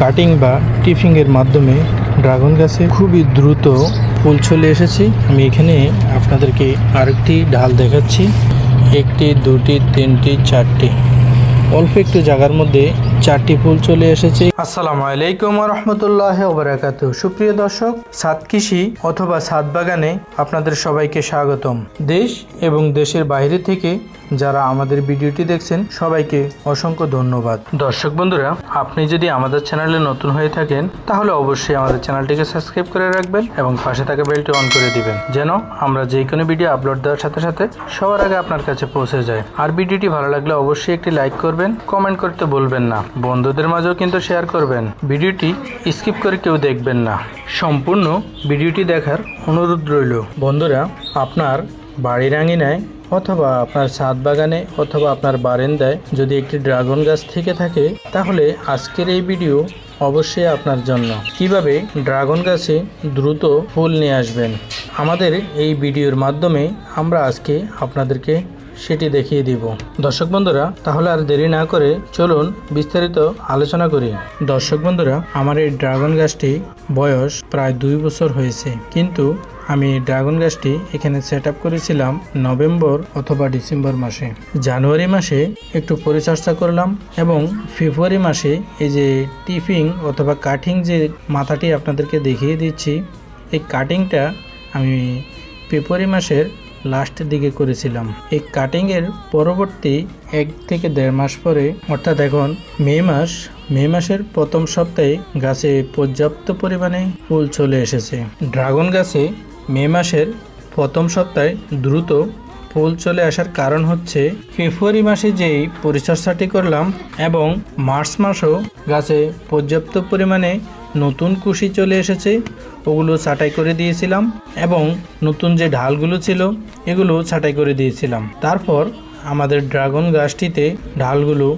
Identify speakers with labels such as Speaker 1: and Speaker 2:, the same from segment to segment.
Speaker 1: Cutting বা টিপিংয়ের মাধ্যমে dragon গাছে খুবই দ্রুত ফুল চলে এসেছে। আমি এখানে আপনাদেরকে আরেকটি ঢাল দেখাচ্ছি। একটি, দুটি, তিনটি, চারটি, অল্প একটু জায়গার মধ্যে চারটি ফুল চলে এসেছে। আসসালামু আলাইকুম ওয়া রাহমাতুল্লাহি ওয়া বারাকাতুহু। সুপ্রিয় দর্শক, ছাদ কৃষি অথবা ছাদ বাগানে আপনাদের সবাইকে স্বাগতম। দেশ এবং দেশের বাইরে থেকে যারা আমাদের ভিডিওটি দেখছেন সবাইকে অসংখ্য ধন্যবাদ। দর্শক বন্ধুরা, আপনি যদি আমাদের চ্যানেলে নতুন হয়ে থাকেন তাহলে অবশ্যই আমাদের চ্যানেলটিকে সাবস্ক্রাইব করে রাখবেন এবং পাশে থাকা বেলটি অন করে দিবেন, যেন আমরা যে কোনো ভিডিও আপলোড দেওয়ার সাথে সাথে সবার আগে আপনার কাছে পৌঁছে যায়। আর ভিডিওটি ভালো লাগলে অবশ্যই একটি লাইক করবেন, কমেন্ট করতে ভুলবেন না, বন্ধুদের মাঝেও কিন্তু শেয়ার করবেন। ভিডিওটি স্কিপ করে কেউ দেখবেন না, সম্পূর্ণ ভিডিওটি দেখার অনুরোধ রইল। বন্ধুরা, আপনার বাড়ির আঙিনায় অথবা আপনার ছাদ বাগানে অথবা আপনার বারান্দায় যদি একটি ড্রাগন গাছ থেকে থাকে তাহলে আজকের এই ভিডিও অবশ্যই আপনার জন্য। কিভাবে ড্রাগন গাছে দ্রুত ফুল নিয়ে আসবেন, আমাদের এই ভিডিওর মাধ্যমে আমরা আজকে আপনাদেরকে সেটি দেখিয়ে দিব। দর্শক বন্ধুরা, তাহলে আর দেরি না করে চলুন বিস্তারিত আলোচনা করি। দর্শক বন্ধুরা, আমার এই ড্রাগন গাছটি বয়স প্রায় 2 বছর হয়েছে, কিন্তু আমি ড্রাগন গাছটি এখানে সেট আপ করেছিলাম নভেম্বর অথবা ডিসেম্বর মাসে। জানুয়ারি মাসে একটু পরিচর্যা করলাম এবং ফেব্রুয়ারি মাসে এই যে টিপিং অথবা কাটিং যে মাথাটি আপনাদেরকে দেখিয়ে দিচ্ছি, এই কাটিংটা আমি ফেব্রুয়ারি মাসের লাস্টের দিকে করেছিলাম। এই কাটিংয়ের পরবর্তী 1 থেকে 1.5 মাস পরে, অর্থাৎ এখন মে মাসের প্রথম সপ্তাহে গাছে পর্যাপ্ত পরিমাণে ফুল চলে এসেছে। ড্রাগন গাছে মে মাসের প্রথম সপ্তাহে দ্রুত ফুল চলে আসার কারণ হচ্ছে ফেব্রুয়ারি মাসে যেই পরিচর্যাটি করলাম এবং মার্চ মাসেও গাছে পর্যাপ্ত পরিমাণে নতুন কুশি চলে এসেছে, ওগুলো ছাঁটাই করে দিয়েছিলাম এবং নতুন যে ঢালগুলো ছিল এগুলো ছাঁটাই করে দিয়েছিলাম। তারপর আমাদের ড্রাগন গাছটিতে ঢালগুলো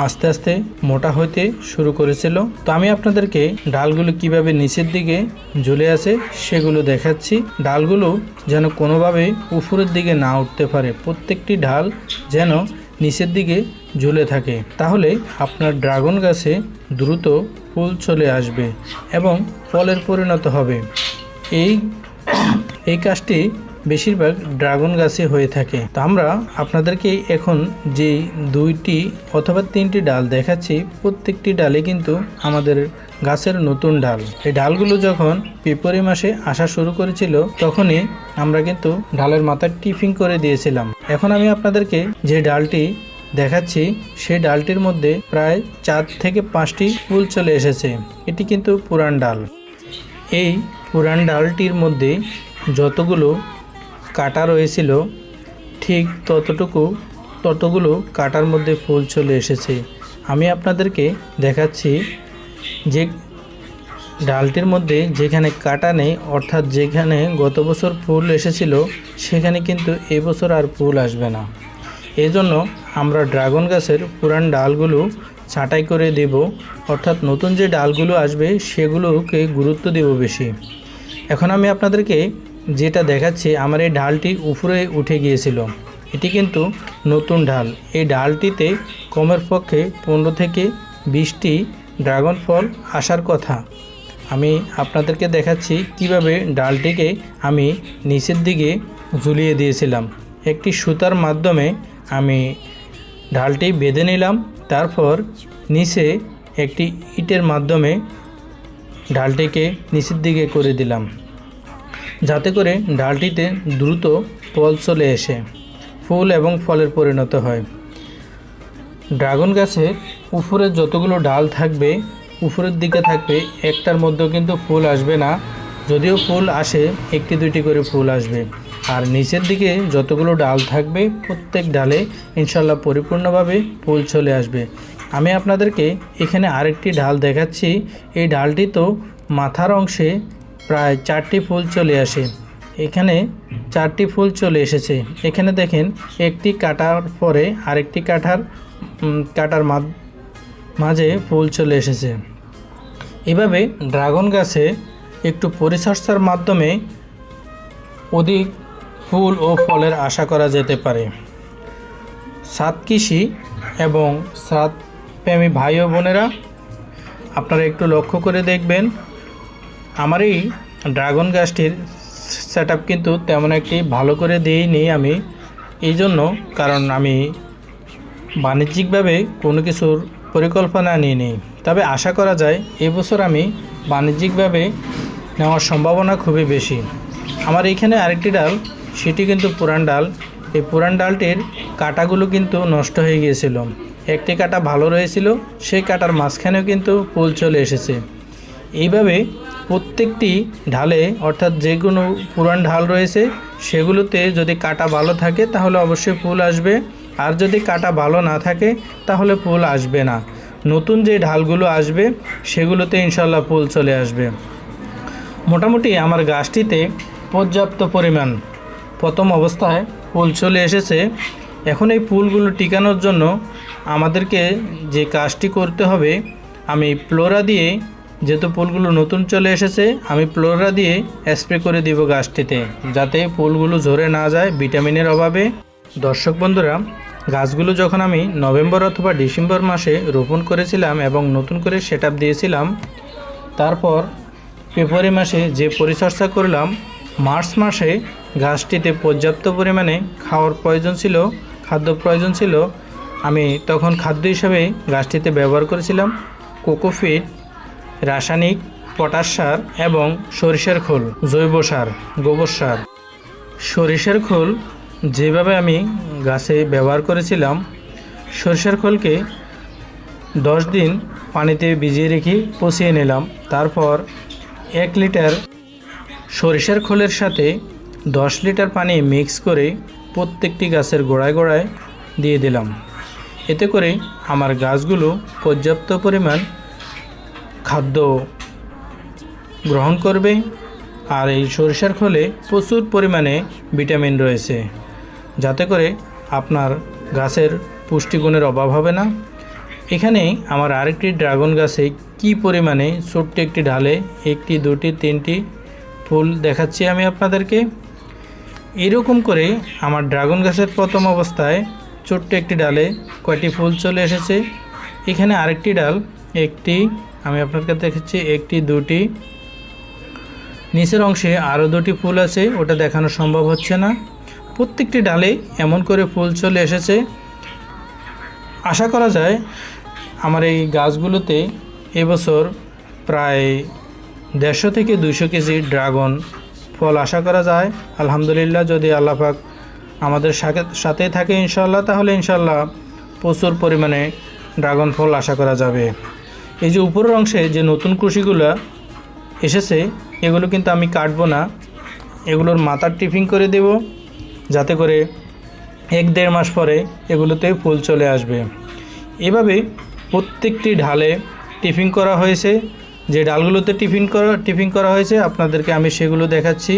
Speaker 1: আস্তে আস্তে মোটা হতে শুরু করেছিল। তো আমি আপনাদেরকে ডালগুলো কিভাবে নিচের দিকে ঝুলে আছে সেগুলো দেখাচ্ছি। ডালগুলো যেন কোনোভাবে উপরের দিকে না উঠতে পারে, প্রত্যেকটি ঢাল যেন নিচের দিকে ঝুলে থাকে, তাহলে আপনার ড্রাগন গাছে দ্রুত ফুল চলে আসবে এবং ফলের পরিণত হবে। এই কাজটি বেশিরভাগ ড্রাগন গাছে হয়ে থাকে। তো আমরা আপনাদেরকে এখন যে 2টি অথবা 3টি ডাল দেখাচ্ছি, প্রত্যেকটি ডালে কিন্তু আমাদের গাছের নতুন ডাল। এই ডালগুলো যখন ফেব্রুয়ারি মাসে আসা শুরু করেছিল তখনই আমরা কিন্তু ডালের মাথায় টিপিং করে দিয়েছিলাম। এখন আমি আপনাদেরকে যে ডালটি দেখাচ্ছি সেই ডালটির মধ্যে প্রায় 4 থেকে 5টি ফুল চলে এসেছে। এটি কিন্তু পুরান ডাল। এই পুরান ডালটির মধ্যে যতগুলো কাটা রয়েছিল ঠিক ততগুলো কাটার মধ্যে ফুল চলে এসেছে। আমি আপনাদেরকে দেখাচ্ছি যে ডালটির মধ্যে যেখানে কাটা নেই, অর্থাৎ যেখানে গত বছর ফুল এসেছিল সেখানে কিন্তু এবছর আর ফুল আসবে না। এজন্য আমরা ড্রাগন গাছের পুরান ডালগুলো ছাঁটাই করে দেব, অর্থাৎ নতুন যে ডালগুলো আসবে সেগুলোকে গুরুত্ব দেব বেশি। এখন আমি আপনাদেরকে যেটা দেখাচ্ছি, আমার এই ডালটি উপরে উঠে গিয়েছিল, এটি কিন্তু নতুন ডাল। এই ডালটিতে কমের পক্ষে 15 থেকে 20টি ড্রাগন ফল আসার কথা। আমি আপনাদেরকে দেখাচ্ছি কিভাবে ডালটিকে আমি নিচের দিকে ঝুলিয়ে দিয়েছিলাম। একটি সুতার মাধ্যমে আমি ডালটি বেঁধে নিলাম, তারপর নিচে একটি ইটের মাধ্যমে ডালটিকে নিচের দিকে করে দিলাম, যাতে করে ডালটিতে দ্রুত ফল চলে এসে ফুল এবং ফলের পরিণত হয়। ড্রাগন গাছের উপরে যতগুলো ডাল থাকবে উপরের দিকে থাকবে, একটার মধ্যেও কিন্তু ফুল আসবে না। যদিও ফুল আসে 1টি 2টি করে ফুল আসবে। আর নিচের দিকে যতগুলো ডাল থাকবে প্রত্যেক ডালে ইনশাল্লাহ পরিপূর্ণভাবে ফুল চলে আসবে। আমি আপনাদেরকে এখানে আরেকটি ডাল দেখাচ্ছি। এই ডালটি তো মাথার অংশে প্রায় 4টি ফুল চলে আসে। এখানে 4টি ফুল চলে এসেছে। এখানে দেখেন, একটি কাটার পরে আরেকটি কাটার মাঝে ফুল চলে এসেছে। এভাবে ড্রাগন গাছে একটু পরিচর্যার মাধ্যমে অধিক ফুল ও ফলের আশা করা যেতে পারে। ছাদ কৃষি এবং ছাদ প্রেমী ভাই ও বোনেরা, আপনারা একটু লক্ষ্য করে দেখবেন, আমার এই ড্রাগন গাছটির সেট আপ কিন্তু তেমন একটি ভালো করে দিইনি আমি, এই জন্য কারণ আমি বাণিজ্যিকভাবে কোনো কিছুর পরিকল্পনা নিইনি। তবে আশা করা যায় এবছর আমি বাণিজ্যিকভাবে নেওয়ার সম্ভাবনা খুবই বেশি। আমার এইখানে আরেকটি ডাল, সেটি কিন্তু পুরান ডাল। এই পুরান ডালটির কাঁটাগুলো কিন্তু নষ্ট হয়ে গিয়েছিল, একটি কাঁটা ভালো রয়েছিল, সেই কাঁটার মাঝখানেও কিন্তু ফুল চলে এসেছে। এইভাবে প্রত্যেকটি ঢালে, অর্থাৎ যে কোনো পুরান ঢাল রয়েছে সেগুলোতে যদি কাঁটা ভালো থাকে তাহলে অবশ্যই ফুল আসবে, আর যদি কাঁটা ভালো না থাকে তাহলে ফুল আসবে না। নতুন যে ঢালগুলো আসবে সেগুলোতে ইনশাল্লাহ ফুল চলে আসবে। মোটামুটি আমার গাছটিতে পর্যাপ্ত পরিমাণ প্রথম অবস্থায় ফুল চলে এসেছে। এখন এই ফুলগুলো টিকানোর জন্য আমাদেরকে যে কাজটি করতে হবে, আমি ফ্লোরা দিয়ে, যেহেতু ফুলগুলো নতুন চলে এসেছে, আমি ফ্লোরা দিয়ে স্প্রে করে দিব গাছটিতে, যাতে ফুলগুলো ঝরে না যায় ভিটামিনের অভাবে। দর্শক বন্ধুরা, গাছগুলো যখন আমি নভেম্বর অথবা ডিসেম্বর মাসে রোপণ করেছিলাম এবং নতুন করে সেট আপ দিয়েছিলাম, তারপর ফেব্রুয়ারি মাসে যে পরিচর্যা করলাম, মার্চ মাসে গাছটিতে পর্যাপ্ত পরিমাণে খাওয়ার প্রয়োজন ছিল, খাদ্য প্রয়োজন ছিল। আমি তখন খাদ্য হিসাবে গাছটিতে ব্যবহার করেছিলাম কোকোফিট, রাসায়নিক পটাশ সার এবং সরিষার খোল, জৈব সার, গোবর সার। সরিষার খোল যেভাবে আমি গাছে ব্যবহার করেছিলাম, সরিষার খোলকে 10 দিন পানিতে ভিজিয়ে রেখে পচিয়ে নিলাম। তারপর 1 লিটার সরিষার খোলের সাথে 10 লিটার পানি মিক্স করে প্রত্যেকটি গাছের গোড়ায় গোড়ায় দিয়ে দিলাম। এতে করে আমার গাছগুলো পর্যাপ্ত পরিমাণ খাদ্য গ্রহণ করবে। আর এই সরিষার খোলে প্রচুর পরিমাণে ভিটামিন রয়েছে, যাতে করে আপনার গাছের পুষ্টিগুণের অভাব হবে না। এখানে আমার আরেকটি ড্রাগন গাছে কি পরিমাণে ছোট্ট একটি ঢালে 1টি 2টি 3টি ফুল দেখাচ্ছি আমি আপনাদেরকে। এরকম করে আমার ড্রাগন গাছের প্রথম অবস্থায় ছোট্ট একটি ডালে কয়টি ফুল চলে এসেছে। এখানে আরেকটি ডাল, একটি, আমি আপনাদেরকে দেখাচ্ছি 1টি 2টি, নিচের অংশে আরও 2টি ফুল আছে, ওটা দেখানো সম্ভব হচ্ছে না। প্রত্যেকটি ডালে এমন করে ফুল চলে এসেছে। আশা করা যায় আমার এই গাছগুলোতে এবছর প্রায় 150 থেকে 200 কেজি ড্রাগন ফল আশা করা যায়। আলহামদুলিল্লাহ, যদি আল্লাহ পাক আমাদের সাথে থাকে ইনশাল্লাহ, তাহলে ইনশাল্লাহ প্রচুর পরিমাণে ড্রাগন ফল আশা করা যাবে। এই যে উপরের অংশে যে নতুন কুশিগুলো এসেছে, এগুলো কিন্তু আমি কাটবো না, এগুলোর মাথার টিফিং করে দেব, যাতে করে 1-1.5 মাস পরে এগুলোতে ফুল চলে আসবে। এভাবে প্রত্যেকটি ঢালে টিফিং করা হয়েছে। যে ডালগুলোতে টিফিং করা হয়েছে আপনাদেরকে আমি সেগুলো দেখাচ্ছি।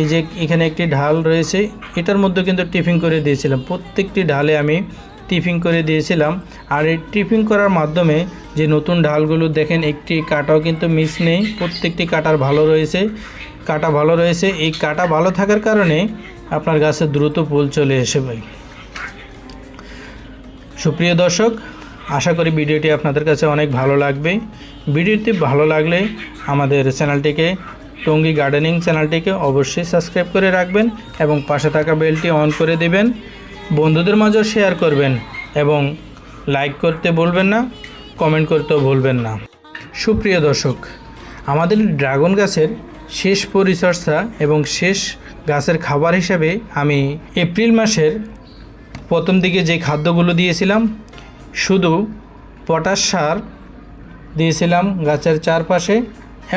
Speaker 1: এই যে এখানে একটি ঢাল রয়েছে, এটার মধ্যে কিন্তু টিফিং করে দিয়েছিলাম, প্রত্যেকটি ঢালে আমি টিফিং করে দিয়েছিলাম। আর এই টিফিং করার মাধ্যমে যে নতুন ঢালগুলো দেখেন, একটি কাটাও কিন্তু মিস নেই, প্রত্যেকটি কাটার কাটা ভালো রয়েছে। এই কাটা ভালো থাকার কারণে আপনার গাছে দ্রুত ফুল চলে আসবে। সুপ্রিয় দর্শক, আশা করি ভিডিওটি আপনাদের কাছে অনেক ভালো লাগবে। ভিডিওটি ভালো লাগলে আমাদের চ্যানেলটিকে, টঙ্গী গার্ডেনিং চ্যানেলটিকে অবশ্যই সাবস্ক্রাইব করে রাখবেন এবং পাশে থাকা বেলটি অন করে দেবেন। বন্ধুদের মাঝেও শেয়ার করবেন এবং লাইক করতে ভুলবেন না, কমেন্ট করতেও ভুলবেন না। সুপ্রিয় দর্শক, আমাদের ড্রাগন গাছের শেষ পরিচর্যা এবং শেষ গাছের খাবার হিসাবে আমি এপ্রিল মাসের প্রথম দিকে যে খাদ্যগুলো দিয়েছিলাম, শুধু পটাশ সার দিয়েছিলাম গাছের চারপাশে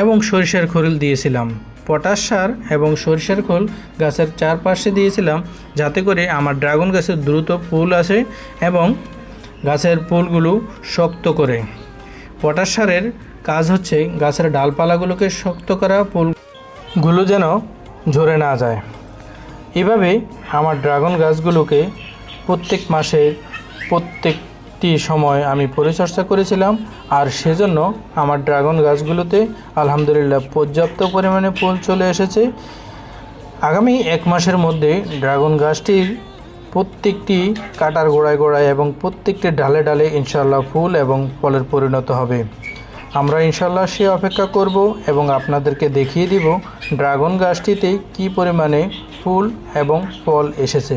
Speaker 1: এবং সরিষার খোল দিয়েছিলাম। পটাশ সার এবং সরিষার খোল গাছের চারপাশে দিয়েছিলাম, যাতে করে আমার ড্রাগন গাছের দ্রুত ফুল আসে এবং গাছের ফুলগুলো শক্ত করে। পটাশ সারের কাজ হচ্ছে গাছের ডালপালাগুলোকে শক্ত করা, ফুলগুলো যেন ঝরে না যায়। এভাবে আমার ড্রাগন গাছগুলোকে প্রত্যেক মাসে প্রত্যেকটি সময় আমি পরিচর্যা করেছিলাম। আর সেজন্য আমার ড্রাগন গাছগুলোতে আলহামদুলিল্লাহ পর্যাপ্ত পরিমাণে ফুল চলে এসেছে। আগামী 1 মাসের মধ্যে ড্রাগন গাছটির প্রত্যেকটি কাটার গোড়ায় গোড়ায় এবং প্রত্যেকটি ডালে ডালে ইনশাআল্লাহ ফুল এবং ফলের পরিণত হবে। আমরা ইনশাল্লাহ সে অপেক্ষা করব এবং আপনাদেরকে দেখিয়ে দিব ড্রাগন গাছটিতে কি পরিমাণে ফুল এবং ফল এসেছে।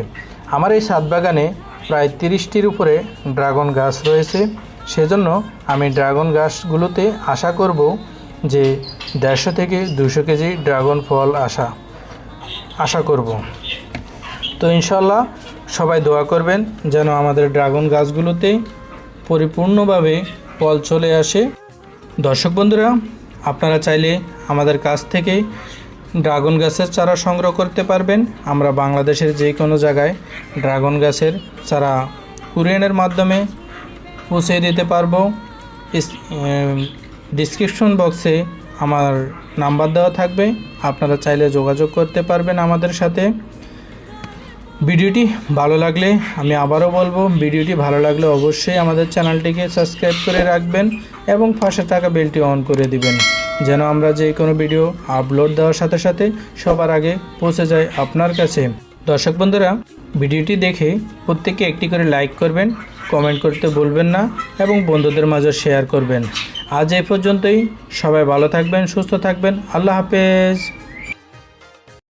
Speaker 1: আমার এই ছাদ বাগানে প্রায় 30টির উপরে ড্রাগন গাছ রয়েছে, সেজন্য আমি ড্রাগন গাছগুলোতে আশা করব যে 150 থেকে 200 কেজি ড্রাগন ফল আশা করব। তো ইনশাল্লাহ সবাই দোয়া করবেন যেন আমাদের ড্রাগন গাছগুলোতে পরিপূর্ণভাবে ফল চলে আসে। দর্শক বন্ধুরা, আপনারা চাইলে আমাদের কাছ থেকে ড্রাগন গাছের চারা সংগ্রহ করতে পারবেন। আমরা বাংলাদেশের যে কোনো জায়গায় ড্রাগন গাছের চারা কুরিয়ারের মাধ্যমে পৌঁছে দিতে পারবো। ডিসক্রিপশন বক্সে আমার নাম্বার দেওয়া থাকবে, আপনারা চাইলে যোগাযোগ করতে পারবেন আমাদের সাথে। ভিডিওটি ভালো লাগলে, আমি আবারও বলবো, ভিডিওটি ভালো লাগলে অবশ্যই আমাদের চ্যানেলটিকে সাবস্ক্রাইব করে রাখবেন এবং পাশে থাকা বেলটি অন করে দিবেন, যেন আমরা যে কোনো ভিডিও আপলোড দেওয়ার সাথে সাথে সবার আগে পৌঁছে যায় আপনার কাছে। দর্শক বন্ধুরা, ভিডিওটি দেখে প্রত্যেকে একটি করে লাইক করবেন, কমেন্ট করতে ভুলবেন না এবং বন্ধুদের মাঝে শেয়ার করবেন। আজ এই পর্যন্তই। সবাই ভালো থাকবেন, সুস্থ থাকবেন। আল্লাহ হাফেজ।